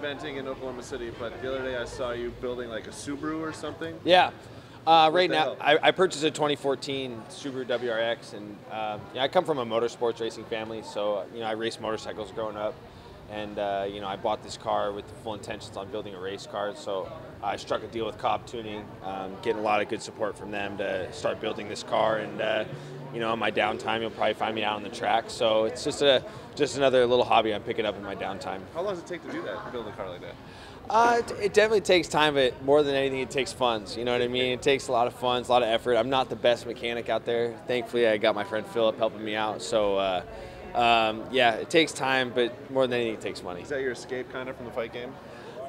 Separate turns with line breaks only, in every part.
eventing in Oklahoma City, but the other day I saw you building like a Subaru or something.
Yeah. Right
the
now,
hell?
I purchased a 2014 Subaru WRX, and I come from a motorsports racing family, so I raced motorcycles growing up, and I bought this car with the full intentions on building a race car. So I struck a deal with Cobb Tuning, getting a lot of good support from them to start building this car, and in my downtime, you'll probably find me out on the track. So it's just another little hobby I'm picking up in my downtime.
How long does it take to do that, to build a car like that?
It definitely takes time, but more than anything, it takes funds. You know what I mean? It takes a lot of funds, a lot of effort. I'm not the best mechanic out there. Thankfully, I got my friend Philip helping me out. So, it takes time, but more than anything, it takes money.
Is that your escape kind of from the fight game?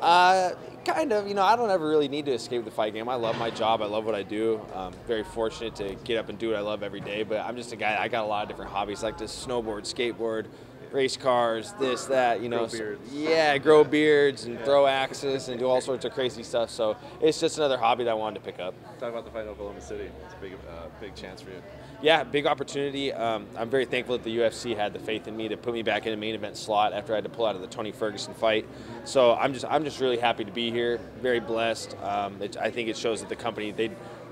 Kind of. I don't ever really need to escape the fight game. I love my job. I love what I do. Very fortunate to get up and do what I love every day. But I'm just a guy. I got a lot of different hobbies, like to snowboard, skateboard, race cars, this, that.
Grow beards.
Yeah, grow beards and throw axes and do all sorts of crazy stuff. So it's just another hobby that I wanted to pick up.
Talk about the fight in Oklahoma City. It's a big chance for you.
Yeah, big opportunity. I'm very thankful that the UFC had the faith in me to put me back in the main event slot after I had to pull out of the Tony Ferguson fight. So I'm just really happy to be here. Very blessed. I think it shows that the company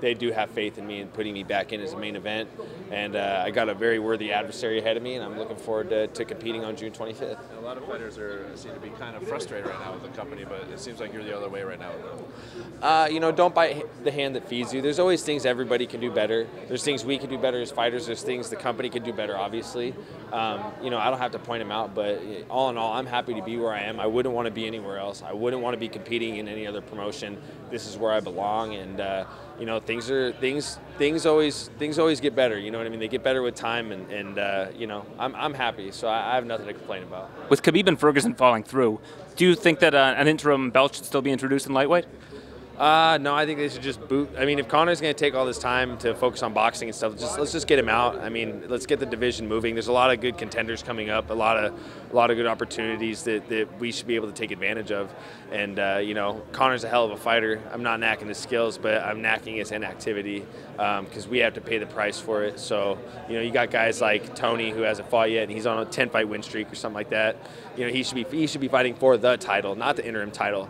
they do have faith in me and putting me back in as a main event. And I got a very worthy adversary ahead of me, and I'm looking forward to competing on June 25th.
And a lot of fighters seem to be kind of frustrated right now with the company, but it seems like you're the other way right now with them.
Don't bite the hand that feeds you. There's always things everybody can do better. There's things we can do better as fighters. There's things the company can do better, obviously. I don't have to point them out, but all in all, I'm happy to be where I am. I wouldn't want to be anywhere else. I wouldn't want to be competing in any other promotion. This is where I belong, and things always get better. You know what I mean? They get better with time, and I'm happy. So I have nothing to complain about.
With Khabib and Ferguson falling through, do you think that an interim belt should still be introduced in lightweight?
No, I think they should just boot. I mean, if Conor's going to take all this time to focus on boxing and stuff, let's just get him out. I mean, let's get the division moving. There's a lot of good contenders coming up, a lot of good opportunities that we should be able to take advantage of. And Conor's a hell of a fighter. I'm not knacking his skills, but I'm knacking his inactivity because we have to pay the price for it. So you got guys like Tony who hasn't fought yet, and he's on a 10-fight win streak or something like that. He should be fighting for the title, not the interim title.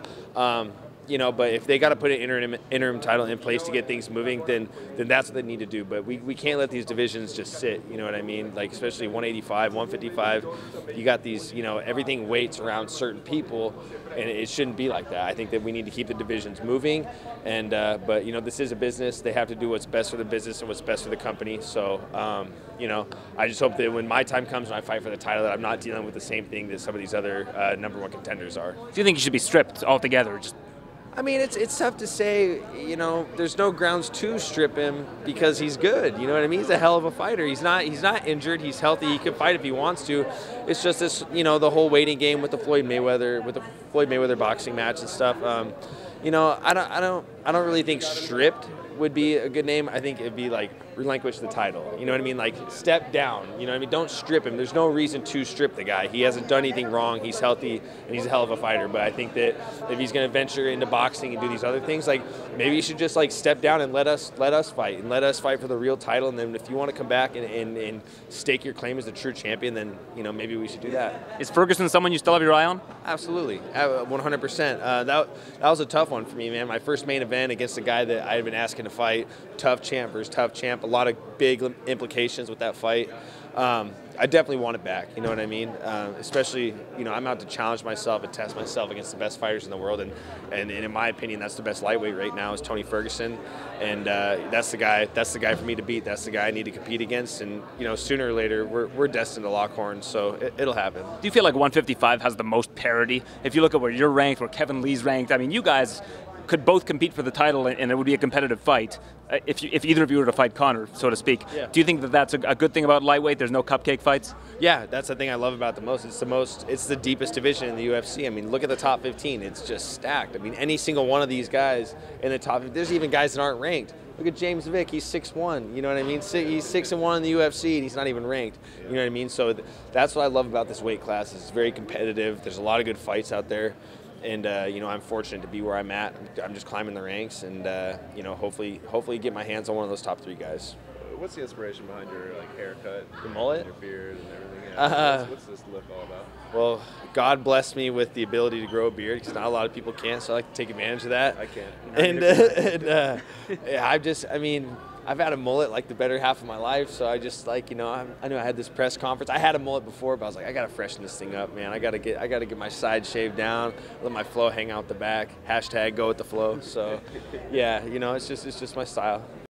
But if they got to put an interim title in place to get things moving, then that's what they need to do. But we can't let these divisions just sit. You know what I mean? Like especially 185, 155. You got these. Everything weights around certain people, and it shouldn't be like that. I think that we need to keep the divisions moving. And but this is a business. They have to do what's best for the business and what's best for the company. So I just hope that when my time comes and I fight for the title, that I'm not dealing with the same thing that some of these other #1 contenders are.
Do you think he should be stripped altogether?
I mean, it's tough to say. There's no grounds to strip him because he's good. You know what I mean? He's a hell of a fighter. He's not injured. He's healthy. He can fight if he wants to. It's just this, the whole waiting game with the Floyd Mayweather boxing match and stuff. I don't really think stripped would be a good name. I think it'd be like relinquish the title. You know what I mean? Like step down. You know what I mean? Don't strip him. There's no reason to strip the guy. He hasn't done anything wrong. He's healthy and he's a hell of a fighter. But I think that if he's going to venture into boxing and do these other things, like maybe you should just like step down and let us fight and let us fight for the real title. And then if you want to come back and stake your claim as the true champion, then maybe we should do that.
Is Ferguson someone you still have your eye on?
Absolutely, 100%. That was a tough one for me, man. My first main event against a guy that I had been asking to fight, tough champ versus tough champ. A lot of big implications with that fight. I definitely want it back. You know what I mean? Especially, I'm out to challenge myself and test myself against the best fighters in the world. And in my opinion, that's the best lightweight right now is Tony Ferguson. And that's the guy for me to beat. That's the guy I need to compete against. And, sooner or later, we're destined to lock horns. So it'll happen. Do
you feel like 155 has the most parity? If you look at where you're ranked, where Kevin Lee's ranked, I mean, you guys could both compete for the title, and it would be a competitive fight if either of you were to fight Conor, so to speak.
Yeah.
Do you think that that's a good thing about lightweight? There's no cupcake fights?
Yeah, that's the thing I love about the most. It's the deepest division in the UFC. I mean, look at the top 15. It's just stacked. I mean, any single one of these guys in the top, there's even guys that aren't ranked. Look at James Vick, he's 6'1", you know what I mean? He's 6-1 in the UFC, and he's not even ranked, you know what I mean? So that's what I love about this weight class. It's very competitive. There's a lot of good fights out there. And I'm fortunate to be where I'm at. I'm just climbing the ranks, and hopefully get my hands on one of those top 3 guys.
What's the inspiration behind your haircut,
the mullet,
your beard, and everything? What's this look all about?
Well, God blessed me with the ability to grow a beard because not a lot of people can, so I like to take advantage of that.
I can't.
Yeah, I've had a mullet like the better half of my life, so I just like, I knew I had this press conference. I had a mullet before, but I was like, I gotta freshen this thing up, man. I gotta get my side shaved down, let my flow hang out the back. # go with the flow. So, yeah, it's just my style.